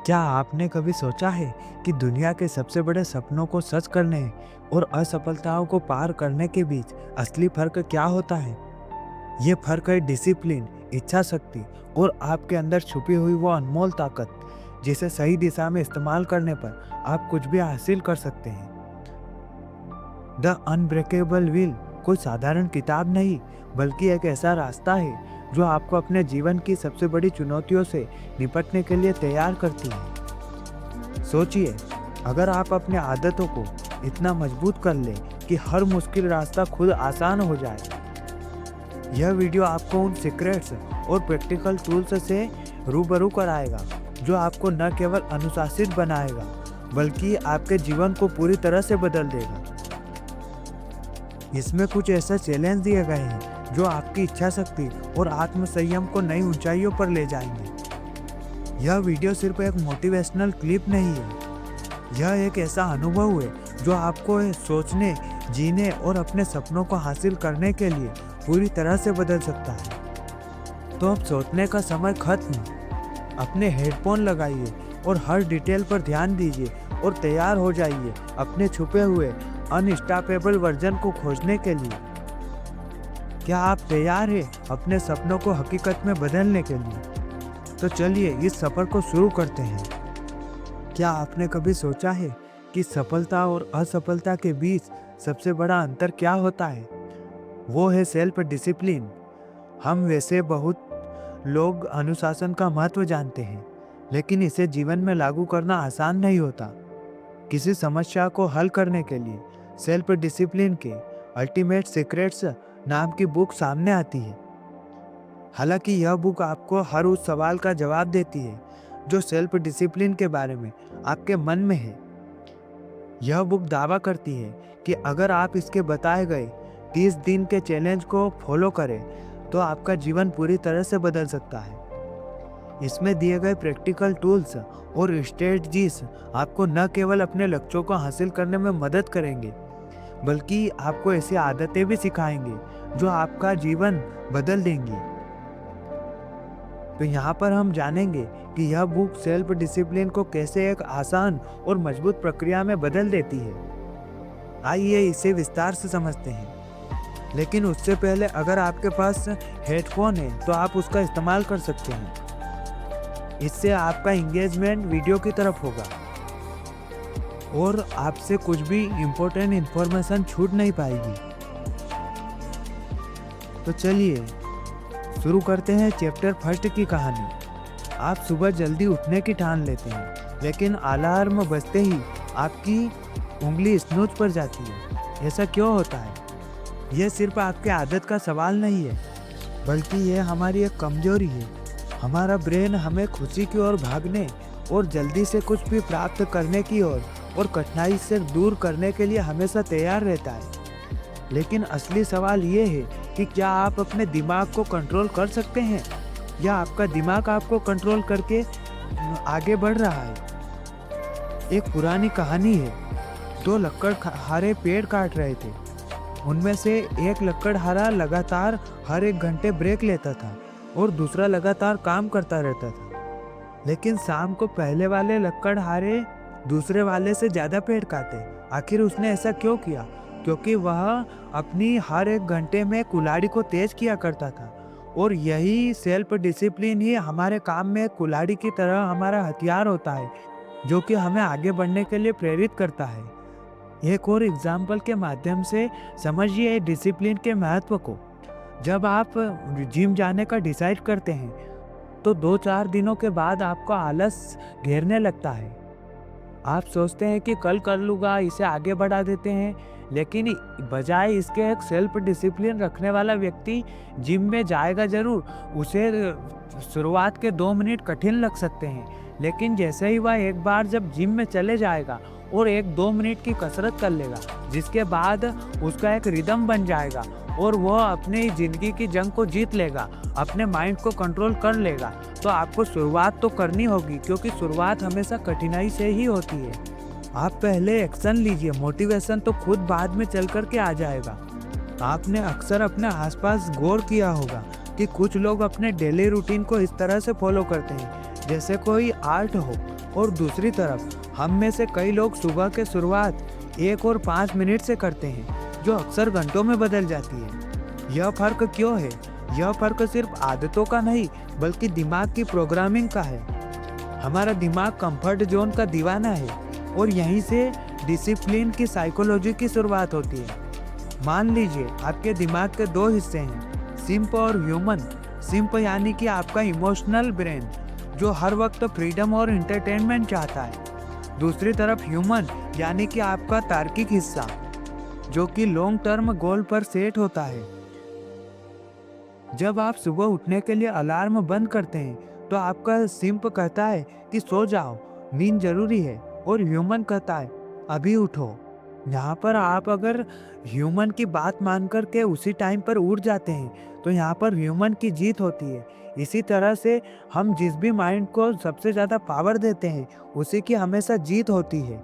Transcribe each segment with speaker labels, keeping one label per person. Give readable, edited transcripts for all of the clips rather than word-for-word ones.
Speaker 1: क्या आपने कभी सोचा है कि दुनिया के सबसे बड़े सपनों को सच करने और असफलताओं को पार करने के बीच असली फर्क क्या होता है? ये फर्क है डिसिप्लिन, इच्छा शक्ति और आपके अंदर छुपी हुई वो अनमोल ताकत, जिसे सही दिशा में इस्तेमाल करने पर आप कुछ भी हासिल कर सकते हैं। द अनब्रेकेबल विल कोई साधारण किताब नहीं, बल्कि एक ऐसा रास्ता है जो आपको अपने जीवन की सबसे बड़ी चुनौतियों से निपटने के लिए तैयार करती है। सोचिए, अगर आप अपनी आदतों को इतना मजबूत कर ले कि हर मुश्किल रास्ता खुद आसान हो जाए। यह वीडियो आपको उन सीक्रेट्स और प्रैक्टिकल टूल्स से रूबरू कराएगा जो आपको न केवल अनुशासित बनाएगा, बल्कि आपके जीवन को पूरी तरह से बदल देगा। इसमें कुछ ऐसे चैलेंज दिए गए हैं जो आपकी इच्छा शक्ति और आत्म संयम को नई ऊंचाइयों पर ले जाएंगे। यह वीडियो सिर्फ एक मोटिवेशनल क्लिप नहीं है, यह एक ऐसा अनुभव है जो आपको सोचने, जीने और अपने सपनों को हासिल करने के लिए पूरी तरह से बदल सकता है। तो अब सोचने का समय खत्म। अपने हेडफोन लगाइए और हर डिटेल पर ध्यान दीजिए और तैयार हो जाइए अपने छुपे हुए अनस्टॉपेबल वर्जन को खोजने के लिए। क्या आप तैयार हैं अपने सपनों को हकीकत में बदलने के लिए? तो चलिए इस सफर को शुरू करते हैं। क्या आपने कभी सोचा है कि सफलता और असफलता के बीच सबसे बड़ा अंतर क्या होता है? वो है सेल्फ डिसिप्लिन। हम वैसे बहुत लोग अनुशासन का महत्व जानते हैं, लेकिन इसे जीवन में लागू करना आसान नहीं होता। किसी समस्या को हल करने के लिए सेल्फ डिसिप्लिन के अल्टीमेट सीक्रेट्स नाम की बुक सामने आती है। हालांकि यह बुक आपको हर उस सवाल का जवाब देती है जो सेल्फ डिसिप्लिन के बारे में आपके मन में है। यह बुक दावा करती है कि अगर आप इसके बताए गए 30 दिन के चैलेंज को फॉलो करें तो आपका जीवन पूरी तरह से बदल सकता है। इसमें दिए गए प्रैक्टिकल टूल्स और स्ट्रेटजीज आपको न केवल अपने लक्ष्यों को हासिल करने में मदद करेंगे, बल्कि आपको ऐसी आदतें भी सिखाएंगे जो आपका जीवन बदल देंगी। तो यहाँ पर हम जानेंगे कि यह बुक सेल्फ डिसिप्लिन को कैसे एक आसान और मजबूत प्रक्रिया में बदल देती है। आइए इसे विस्तार से समझते हैं। लेकिन उससे पहले अगर आपके पास हेडफोन है तो आप उसका इस्तेमाल कर सकते हैं। इससे आपका एंगेजमेंट वीडियो की तरफ होगा और आपसे कुछ भी इम्पोर्टेंट इंफॉर्मेशन छूट नहीं पाएगी। तो चलिए शुरू करते हैं चैप्टर फर्स्ट की कहानी। आप सुबह जल्दी उठने की ठान लेते हैं, लेकिन अलार्म बजते ही आपकी उंगली स्नूज पर जाती है। ऐसा क्यों होता है? यह सिर्फ आपके आदत का सवाल नहीं है, बल्कि यह हमारी एक कमजोरी है। हमारा ब्रेन हमें खुशी की ओर भागने और जल्दी से कुछ भी प्राप्त करने की ओर और कठिनाई से दूर करने के लिए हमेशा तैयार रहता है। लेकिन असली सवाल ये है कि क्या आप अपने दिमाग को कंट्रोल कर सकते हैं, या आपका दिमाग आपको कंट्रोल करके आगे बढ़ रहा है? एक पुरानी कहानी है। दो लकड़हारे पेड़ काट रहे थे। उनमें से एक लकड़हारा लगातार हर एक घंटे ब्रेक लेता था और दूसरा लगातार काम करता रहता था। लेकिन शाम को पहले वाले लकड़हारे दूसरे वाले से ज्यादा पेड़ काटे। आखिर उसने ऐसा क्यों किया? क्योंकि वह अपनी हर एक घंटे में कुल्हाड़ी को तेज किया करता था। और यही सेल्फ डिसिप्लिन ही हमारे काम में कुल्हाड़ी की तरह हमारा हथियार होता है, जो कि हमें आगे बढ़ने के लिए प्रेरित करता है। एक और एग्जाम्पल के माध्यम से समझिए डिसिप्लिन के महत्व को। जब आप जिम जाने का डिसाइड करते हैं तो 2-4 दिनों के बाद आपको आलस घेरने लगता है। आप सोचते हैं कि कल कर लूँगा, इसे आगे बढ़ा देते हैं। लेकिन बजाय इसके एक सेल्फ डिसिप्लिन रखने वाला व्यक्ति जिम में जाएगा जरूर। उसे शुरुआत के 2 मिनट कठिन लग सकते हैं, लेकिन जैसे ही वह एक बार जब जिम में चले जाएगा और 1-2 मिनट की कसरत कर लेगा, जिसके बाद उसका एक रिदम बन जाएगा और वह अपनी ज़िंदगी की जंग को जीत लेगा, अपने माइंड को कंट्रोल कर लेगा। तो आपको शुरुआत तो करनी होगी, क्योंकि शुरुआत हमेशा कठिनाई से ही होती है। आप पहले एक्शन लीजिए, मोटिवेशन तो खुद बाद में चल कर के आ जाएगा। आपने अक्सर अपने आसपास गौर किया होगा कि कुछ लोग अपने डेली रूटीन को इस तरह से फॉलो करते हैं जैसे कोई आर्ट हो और दूसरी तरफ हम में से कई लोग सुबह के शुरुआत 1 और 5 मिनट से करते हैं, जो अक्सर घंटों में बदल जाती है। यह फर्क क्यों है? यह फर्क सिर्फ आदतों का नहीं, बल्कि दिमाग की प्रोग्रामिंग का है। हमारा दिमाग कंफर्ट जोन का दीवाना है और यहीं से डिसिप्लिन की साइकोलॉजी की शुरुआत होती है। मान लीजिए आपके दिमाग के 2 हिस्से हैं, सिंप और ह्यूमन। सिंप यानी कि आपका इमोशनल ब्रेन, जो हर वक्त फ्रीडम और एंटरटेनमेंट चाहता है। दूसरी तरफ ह्यूमन यानी कि आपका तार्किक हिस्सा, जो कि लॉन्ग टर्म गोल पर सेट होता है। जब आप सुबह उठने के लिए अलार्म बंद करते हैं तो आपका सिंप कहता है कि सो जाओ, नींद जरूरी है, और ह्यूमन कहता है अभी उठो। यहाँ पर आप अगर ह्यूमन की बात मानकर के उसी टाइम पर उठ जाते हैं तो यहाँ पर ह्यूमन की जीत होती है। इसी तरह से हम जिस भी माइंड को सबसे ज़्यादा पावर देते हैं उसी की हमेशा जीत होती है।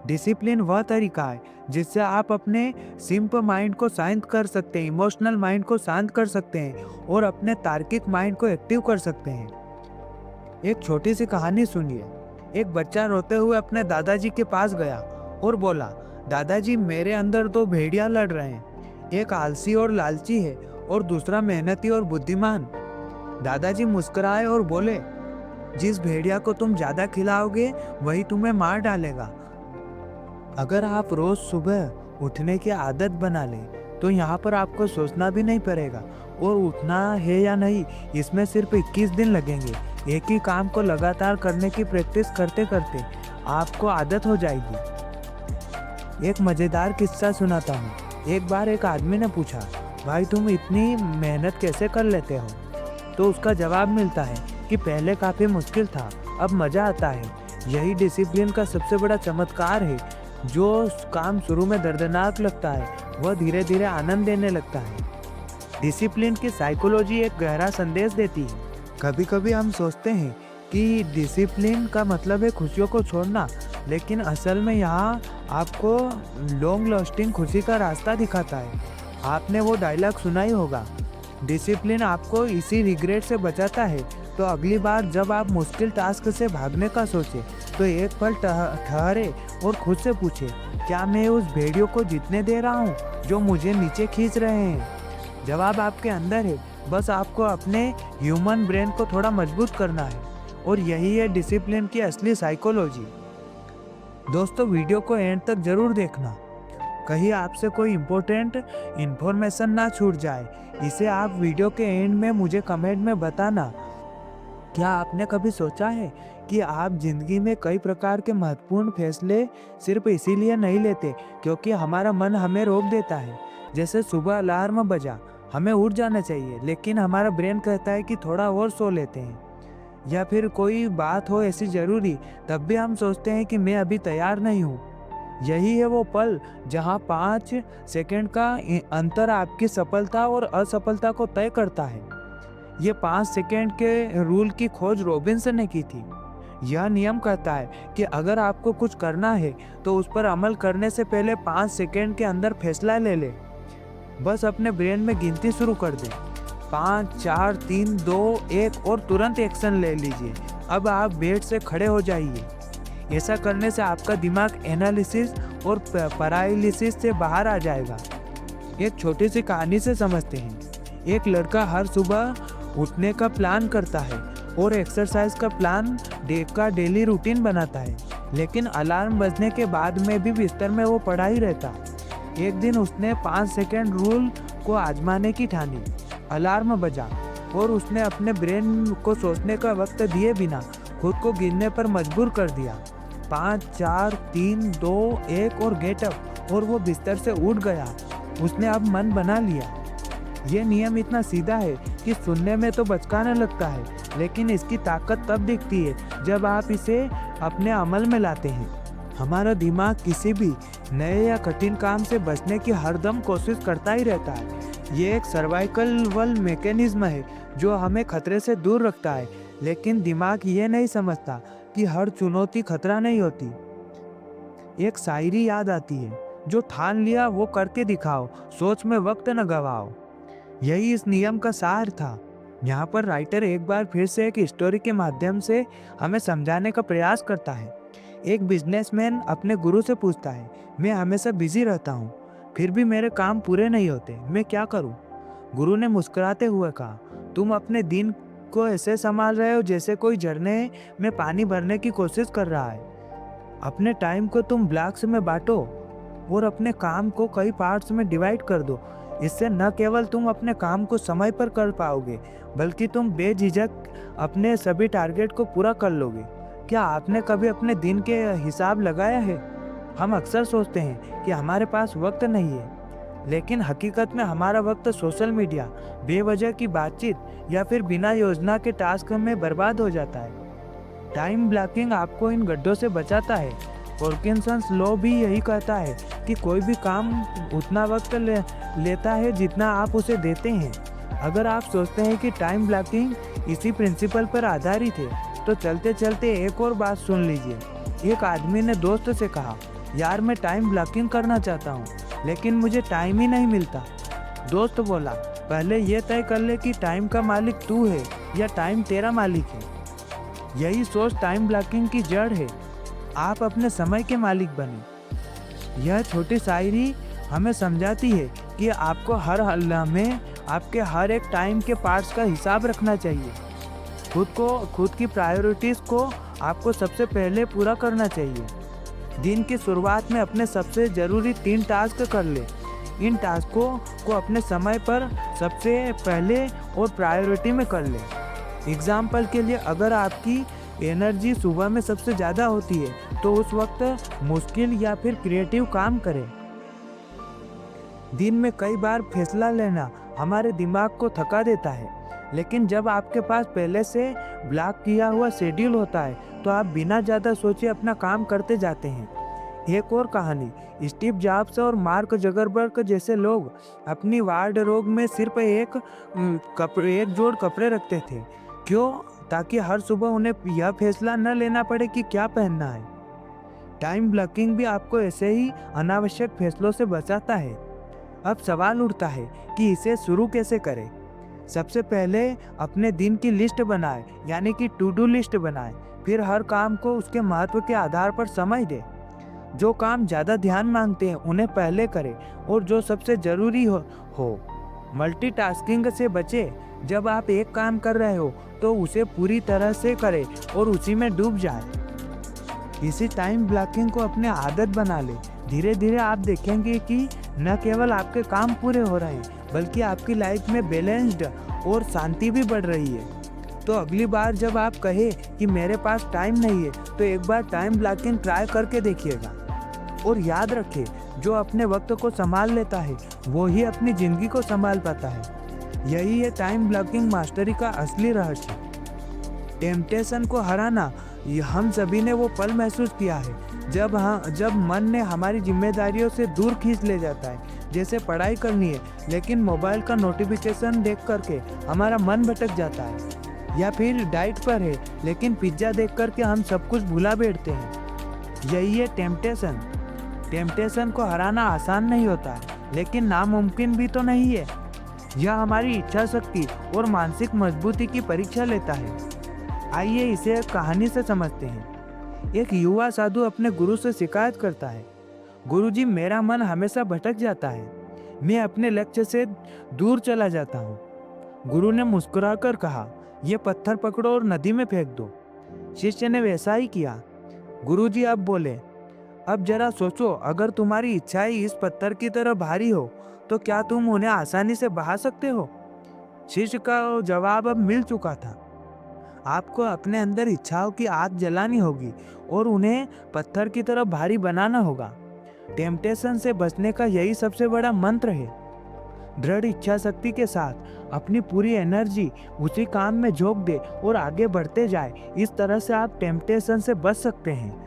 Speaker 1: डिसिप्लिन वह तरीका है जिससे आप अपने सिंप माइंड को शांत कर सकते हैं, इमोशनल माइंड को शांत कर सकते हैं और अपने तार्किक माइंड को एक्टिव कर सकते हैं। एक छोटी सी कहानी सुनिए। एक बच्चा रोते हुए अपने दादाजी के पास गया और बोला, दादाजी मेरे अंदर 2 भेड़िया लड़ रहे हैं, एक आलसी और लालची है और दूसरा मेहनती और बुद्धिमान। दादाजी मुस्कुराए और बोले, जिस भेड़िया को तुम ज्यादा खिलाओगे वही तुम्हें मार डालेगा। अगर आप रोज सुबह उठने की आदत बना लें तो यहाँ पर आपको सोचना भी नहीं पड़ेगा और उठना है या नहीं इसमें सिर्फ 21 दिन लगेंगे। एक ही काम को लगातार करने की प्रैक्टिस करते करते आपको आदत हो जाएगी। एक मजेदार किस्सा सुनाता हूँ। एक बार एक आदमी ने पूछा, भाई तुम इतनी मेहनत कैसे कर लेते हो? तो उसका जवाब मिलता है कि पहले काफी मुश्किल था, अब मजा आता है। यही डिसिप्लिन का सबसे बड़ा चमत्कार है। जो काम शुरू में दर्दनाक लगता है वह धीरे धीरे आनंद देने लगता है। डिसिप्लिन की साइकोलॉजी एक गहरा संदेश देती है। कभी कभी हम सोचते हैं कि डिसिप्लिन का मतलब है खुशियों को छोड़ना, लेकिन असल में यहाँ आपको लॉन्ग लास्टिंग खुशी का रास्ता दिखाता है। आपने वो डायलॉग सुना ही होगा, डिसिप्लिन आपको इसी रिग्रेट से बचाता है। तो अगली बार जब आप मुश्किल टास्क से भागने का सोचे तो एक पल ठहरे और खुद से पूछे, क्या मैं उस भेड़ियों को जीतने दे रहा हूँ जो मुझे नीचे खींच रहे हैं? जवाब आपके अंदर है, बस आपको अपने ह्यूमन ब्रेन को थोड़ा मजबूत करना है। और यही है डिसिप्लिन की असली साइकोलॉजी। दोस्तों, वीडियो को एंड तक जरूर देखना, कहीं आपसे कोई इम्पोर्टेंट इन्फॉर्मेशन ना छूट जाए। इसे आप वीडियो के एंड में मुझे कमेंट में बताना। क्या आपने कभी सोचा है कि आप जिंदगी में कई प्रकार के महत्वपूर्ण फैसले सिर्फ इसीलिए नहीं लेते क्योंकि हमारा मन हमें रोक देता है? जैसे सुबह अलार्म बजा, हमें उठ जाना चाहिए, लेकिन हमारा ब्रेन कहता है कि थोड़ा और सो लेते हैं। या फिर कोई बात हो ऐसी जरूरी, तब भी हम सोचते हैं कि मैं अभी तैयार नहीं हूँ। यही है वो पल जहाँ 5 सेकंड का अंतर आपकी सफलता और असफलता को तय करता है। ये 5 सेकंड के रूल की खोज रॉबिन्सन ने की थी। यह नियम कहता है कि अगर आपको कुछ करना है तो उस पर अमल करने से पहले 5 सेकंड के अंदर फैसला ले ले। बस अपने ब्रेन में गिनती शुरू कर दे, 5, 4, 3, 2, 1 और तुरंत एक्शन ले लीजिए। अब आप बेड से खड़े हो जाइए। ऐसा करने से आपका दिमाग एनालिसिस और पैरालिसिस से बाहर आ जाएगा। एक छोटी सी कहानी से समझते हैं। एक लड़का हर सुबह उठने का प्लान करता है और एक्सरसाइज का प्लान डेली रूटीन बनाता है, लेकिन अलार्म बजने के बाद में भी बिस्तर में वो पड़ा ही रहता। एक दिन उसने 5 सेकंड रूल को आजमाने की ठानी। अलार्म बजा और उसने अपने ब्रेन को सोचने का वक्त दिए बिना खुद को गिनने पर मजबूर कर दिया। 5, 4, 3, 2, 1 और गेट अप, और वो बिस्तर से उठ गया। उसने अब मन बना लिया। ये नियम इतना सीधा है कि सुनने में तो बचकाना लगता है, लेकिन इसकी ताकत तब दिखती है जब आप इसे अपने अमल में लाते हैं। हमारा दिमाग किसी भी नए या कठिन काम से बचने की हरदम कोशिश करता ही रहता है। ये एक सर्वाइकल मैकेनिज्म है जो हमें खतरे से दूर रखता है, लेकिन दिमाग ये नहीं समझता कि हर चुनौती खतरा नहीं होती। एक शायरी याद आती है, जो ठान लिया वो करके दिखाओ, सोच में वक्त न गवाओ। यही इस नियम का सार था। यहाँ पर राइटर एक बार फिर से एक स्टोरी के माध्यम से हमें समझाने का प्रयास करता है। एक बिजनेसमैन अपने गुरु से पूछता है, मैं हमेशा बिजी रहता हूँ, फिर भी मेरे काम पूरे नहीं होते, मैं क्या करूँ? गुरु ने मुस्कुराते हुए कहा, तुम अपने दिन को ऐसे संभाल रहे हो जैसे कोई झरने में पानी भरने की कोशिश कर रहा है। अपने टाइम को तुम ब्लॉक्स में बांटो और अपने काम को कई पार्ट्स में डिवाइड कर दो। इससे न केवल तुम अपने काम को समय पर कर पाओगे, बल्कि तुम बेझिझक अपने सभी टारगेट को पूरा कर लोगे। क्या आपने कभी अपने दिन के हिसाब लगाया है? हम अक्सर सोचते हैं कि हमारे पास वक्त नहीं है, लेकिन हकीकत में हमारा वक्त सोशल मीडिया, बेवजह की बातचीत या फिर बिना योजना के टास्क में बर्बाद हो जाता है। टाइम ब्लॉकिंग आपको इन गड्ढों से बचाता है। पार्किंसंस लॉ भी यही कहता है कि कोई भी काम उतना वक्त लेता है जितना आप उसे देते हैं। अगर आप सोचते हैं कि टाइम ब्लॉकिंग इसी प्रिंसिपल पर आधारित है, तो चलते चलते एक और बात सुन लीजिए। एक आदमी ने दोस्त से कहा, यार मैं टाइम ब्लॉकिंग करना चाहता हूँ, लेकिन मुझे टाइम ही नहीं मिलता। दोस्त बोला, पहले ये तय कर ले कि टाइम का मालिक तू है या टाइम तेरा मालिक है। यही सोच टाइम ब्लॉकिंग की जड़ है। आप अपने समय के मालिक बने। यह छोटी शायरी हमें समझाती है कि आपको हर हल्ला में आपके हर एक टाइम के पार्ट्स का हिसाब रखना चाहिए। खुद की प्रायोरिटीज को आपको सबसे पहले पूरा करना चाहिए। दिन की शुरुआत में अपने सबसे ज़रूरी 3 टास्क कर ले। इन टास्कों को अपने समय पर सबसे पहले और प्रायोरिटी में कर ले। एग्जाम्पल के लिए, अगर आपकी एनर्जी सुबह में सबसे ज़्यादा होती है, तो उस वक्त मुश्किल या फिर क्रिएटिव काम करें। दिन में कई बार फैसला लेना हमारे दिमाग को थका देता है, लेकिन जब आपके पास पहले से ब्लॉक किया हुआ शेड्यूल होता है, तो आप बिना ज़्यादा सोचे अपना काम करते जाते हैं। एक और कहानी, स्टीव जॉब्स और मार्क जकरबर्ग जैसे लोग अपनी वार्डरोब में सिर्फ एक जोड़ कपड़े रखते थे। क्यों? ताकि हर सुबह उन्हें यह फैसला न लेना पड़े कि क्या पहनना है। टाइम ब्लॉकिंग भी आपको ऐसे ही अनावश्यक फैसलों से बचाता है। अब सवाल उठता है कि इसे शुरू कैसे करें। सबसे पहले अपने दिन की लिस्ट बनाएं, यानी कि टू डू लिस्ट बनाएं। फिर हर काम को उसके महत्व के आधार पर समय दें। जो काम ज़्यादा ध्यान मांगते हैं उन्हें पहले करें, और जो सबसे ज़रूरी हो। मल्टीटास्किंग से बचें। जब आप एक काम कर रहे हो तो उसे पूरी तरह से करें और उसी में डूब जाए। इसी टाइम ब्लॉकिंग को अपने आदत बना ले। धीरे धीरे आप देखेंगे कि न केवल आपके काम पूरे हो रहे हैं, बल्कि आपकी लाइफ में बैलेंस्ड और शांति भी बढ़ रही है। तो अगली बार जब आप कहें कि मेरे पास टाइम नहीं है, तो एक बार टाइम ब्लॉकिंग ट्राई करके देखिएगा। और याद रखें, जो अपने वक्त को संभाल लेता है वो ही अपनी ज़िंदगी को संभाल पाता है। यही है टाइम ब्लॉकिंग मास्टरी का असली रहस्य। टेम्पटेशन को हराना, हम सभी ने वो पल महसूस किया है जब मन ने हमारी जिम्मेदारियों से दूर खींच ले जाता है। जैसे पढ़ाई करनी है, लेकिन मोबाइल का नोटिफिकेशन देख करके हमारा मन भटक जाता है। या फिर डाइट पर है, लेकिन पिज्ज़ा देख करके हम सब कुछ भुला बैठते हैं। यही है टेम्पटेशन। टेम्पटेशन को हराना आसान नहीं होता, लेकिन नामुमकिन भी तो नहीं है। यह हमारी इच्छा शक्ति और मानसिक मजबूती की परीक्षा लेता है। आइए इसे एक कहानी से समझते हैं। एक युवा साधु अपने गुरु से शिकायत करता है, गुरुजी, मेरा मन हमेशा भटक जाता है, मैं अपने लक्ष्य से दूर चला जाता हूँ। गुरु ने मुस्कुराकर कहा, यह पत्थर पकड़ो और नदी में फेंक दो। शिष्य ने वैसा ही किया। गुरुजी अब बोले, अब जरा सोचो, अगर तुम्हारी इच्छाएं इस पत्थर की तरह भारी हो, तो क्या तुम उन्हें आसानी से बहा सकते हो? शिष्य का जवाब अब मिल चुका था। आपको अपने अंदर इच्छाओं की आग जलानी होगी और उन्हें पत्थर की तरह भारी बनाना होगा। टेम्पटेशन से बचने का यही सबसे बड़ा मंत्र है। दृढ़ इच्छा शक्ति के साथ अपनी पूरी एनर्जी उसी काम में झोंक दे और आगे बढ़ते जाए। इस तरह से आप टेम्पटेशन से बच सकते हैं।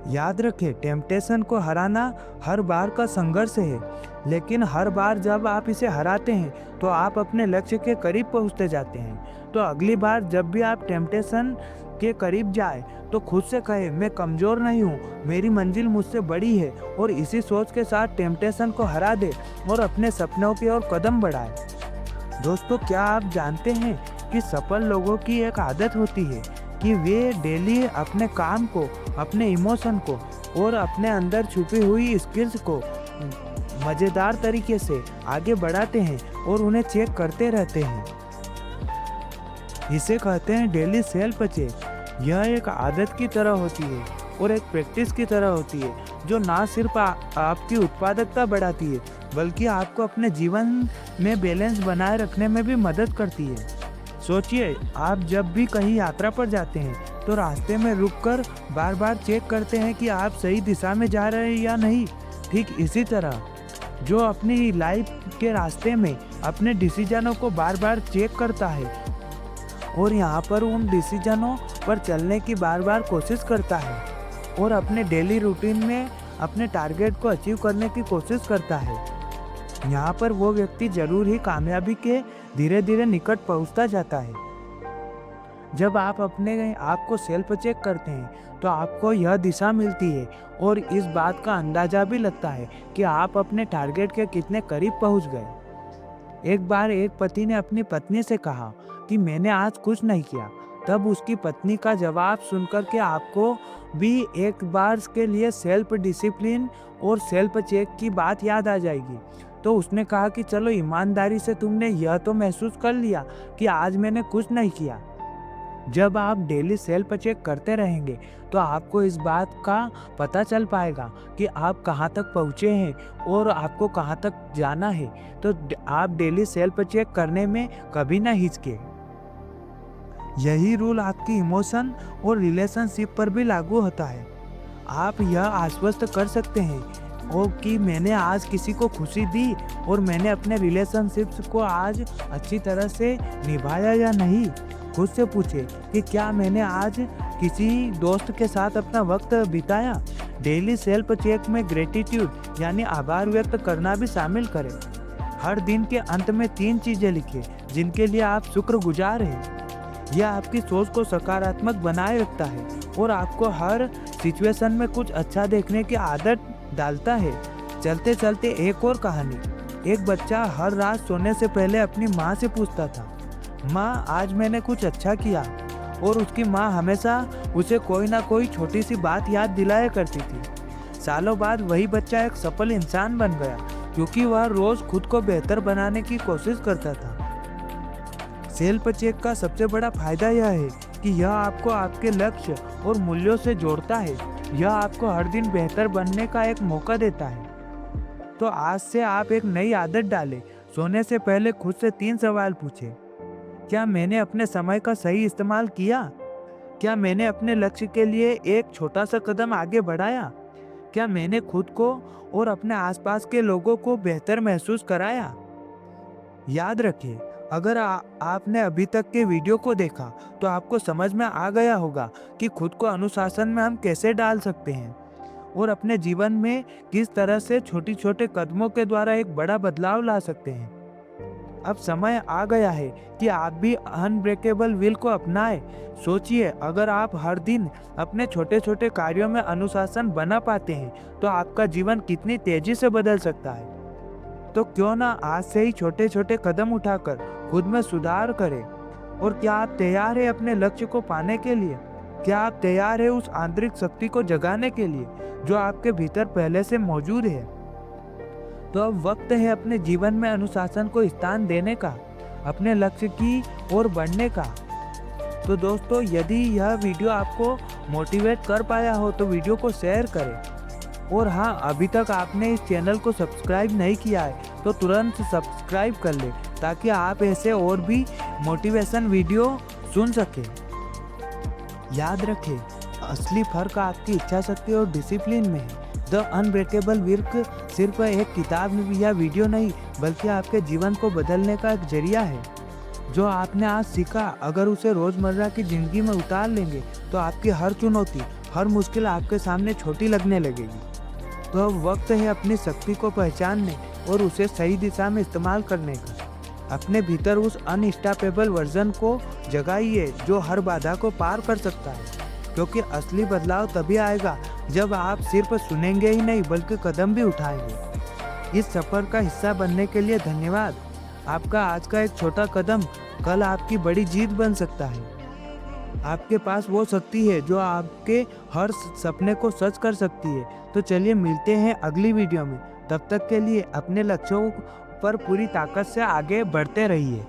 Speaker 1: याद रखें, टेम्पटेशन को हराना हर बार का संघर्ष है, लेकिन हर बार जब आप इसे हराते हैं तो आप अपने लक्ष्य के करीब पहुंचते जाते हैं। तो अगली बार जब भी आप टेम्पटेशन के करीब जाए तो खुद से कहे, मैं कमज़ोर नहीं हूँ, मेरी मंजिल मुझसे बड़ी है। और इसी सोच के साथ टेम्पटेशन को हरा दे और अपने सपनों की ओर कदम बढ़ाए। दोस्तों, क्या आप जानते हैं कि सफल लोगों की एक आदत होती है कि वे डेली अपने काम को, अपने इमोशन को और अपने अंदर छुपी हुई स्किल्स को मज़ेदार तरीके से आगे बढ़ाते हैं और उन्हें चेक करते रहते हैं। इसे कहते हैं डेली सेल्फ चेक। यह एक आदत की तरह होती है और एक प्रैक्टिस की तरह होती है जो ना सिर्फ आपकी उत्पादकता बढ़ाती है बल्कि आपको अपने जीवन में बैलेंस बनाए रखने में भी मदद करती है। सोचिए, आप जब भी कहीं यात्रा पर जाते हैं तो रास्ते में रुककर बार बार चेक करते हैं कि आप सही दिशा में जा रहे हैं या नहीं। ठीक इसी तरह जो अपनी लाइफ के रास्ते में अपने डिसीजनों को बार बार चेक करता है और यहाँ पर उन डिसीजनों पर चलने की बार बार कोशिश करता है और अपने डेली रूटीन में अपने टारगेट को अचीव करने की कोशिश करता है, यहाँ पर वो व्यक्ति जरूर ही कामयाबी के धीरे धीरे निकट पहुँचता जाता है। जब आप अपने आप को सेल्फ चेक करते हैं तो आपको यह दिशा मिलती है और इस बात का अंदाजा भी लगता है कि आप अपने टारगेट के कितने करीब पहुंच गए। एक बार एक पति ने अपनी पत्नी से कहा कि मैंने आज कुछ नहीं किया। तब उसकी पत्नी का जवाब सुनकर के आपको भी एक बार के लिए सेल्फ डिसिप्लिन और सेल्फ चेक की बात याद आ जाएगी। तो उसने कहा कि चलो, ईमानदारी से तुमने यह तो महसूस कर लिया कि आज मैंने कुछ नहीं किया। जब आप डेली सेल्फ चेक करते रहेंगे तो आपको इस बात का पता चल पाएगा कि आप कहाँ तक पहुँचे हैं और आपको कहाँ तक जाना है। तो आप डेली सेल्फ चेक करने में कभी ना हिचके। यही रूल आपकी इमोशन और रिलेशनशिप पर भी लागू होता है। आप यह आश्वस्त कर सकते हैं और कि मैंने आज किसी को खुशी दी और मैंने अपने रिलेशनशिप्स को आज अच्छी तरह से निभाया या नहीं। खुद से पूछे कि क्या मैंने आज किसी दोस्त के साथ अपना वक्त बिताया। डेली सेल्फ चेक में ग्रेटिट्यूड यानी आभार व्यक्त करना भी शामिल करें। हर दिन के अंत में 3 चीजें लिखें जिनके लिए आप शुक्रगुजार हैं। यह आपकी सोच को सकारात्मक बनाए रखता है और आपको हर सिचुएशन में कुछ अच्छा देखने की आदत डालता है। चलते चलते एक और कहानी। एक बच्चा हर रात सोने से पहले अपनी माँ से पूछता था, माँ आज मैंने कुछ अच्छा किया, और उसकी माँ हमेशा उसे कोई ना कोई छोटी सी बात याद दिलाया करती थी। सालों बाद वही बच्चा एक सफल इंसान बन गया क्योंकि वह रोज खुद को बेहतर बनाने की कोशिश करता था। सेल्फ चेक का सबसे बड़ा फायदा यह है कि यह आपको आपके लक्ष्य और मूल्यों से जोड़ता है। यह आपको हर दिन बेहतर बनने का एक मौका देता है। तो आज से आप एक नई आदत डालें। सोने से पहले खुद से 3 सवाल पूछें। क्या मैंने अपने समय का सही इस्तेमाल किया? क्या मैंने अपने लक्ष्य के लिए एक छोटा सा कदम आगे बढ़ाया? क्या मैंने खुद को और अपने आसपास के लोगों को बेहतर महसूस कराया? याद रखिए, अगर आपने अभी तक के वीडियो को देखा तो आपको समझ में आ गया होगा कि खुद को अनुशासन में हम कैसे डाल सकते हैं और अपने जीवन में किस तरह से छोटे छोटे कदमों के द्वारा एक बड़ा बदलाव ला सकते हैं। अब समय आ गया है कि आप भी अनब्रेकेबल विल को अपनाएं। सोचिए, अगर आप हर दिन अपने छोटे छोटे कार्यों में अनुशासन बना पाते हैं तो आपका जीवन कितनी तेजी से बदल सकता है। तो क्यों ना आज से ही छोटे छोटे कदम उठाकर खुद में सुधार करें। और क्या आप तैयार हैं अपने लक्ष्य को पाने के लिए? क्या आप तैयार हैं उस आंतरिक शक्ति को जगाने के लिए जो आपके भीतर पहले से मौजूद है? तो अब वक्त है अपने जीवन में अनुशासन को स्थान देने का, अपने लक्ष्य की ओर बढ़ने का। तो दोस्तों, यदि यह वीडियो आपको मोटिवेट कर पाया हो तो वीडियो को शेयर करें। और हाँ, अभी तक आपने इस चैनल को सब्सक्राइब नहीं किया है तो तुरंत सब्सक्राइब कर ले ताकि आप ऐसे और भी मोटिवेशन वीडियो सुन सकें। याद रखें, असली फर्क आपकी इच्छा शक्ति और डिसिप्लिन में है। द अनब्रेकेबल विल सिर्फ एक किताब या वीडियो नहीं बल्कि आपके जीवन को बदलने का एक जरिया है। जो आपने आज सीखा, अगर उसे रोजमर्रा की जिंदगी में उतार लेंगे तो आपकी हर चुनौती, हर मुश्किल आपके सामने छोटी लगने लगेगी। तो अब वक्त है अपनी शक्ति को पहचानने और उसे सही दिशा में इस्तेमाल करने का। अपने भीतर उस अनस्टॉपेबल वर्जन को जगाइए जो हर बाधा को पार कर सकता है, क्योंकि असली बदलाव तभी आएगा जब आप सिर्फ सुनेंगे ही नहीं बल्कि कदम भी उठाएंगे। इस सफर का हिस्सा बनने के लिए धन्यवाद। आपका आज का एक छोटा कदम कल आपकी बड़ी जीत बन सकता है। आपके पास वो शक्ति है जो आपके हर सपने को सच कर सकती है। तो चलिए मिलते हैं अगली वीडियो में। तब तक के लिए अपने लक्ष्यों पर पूरी ताकत से आगे बढ़ते रहिए।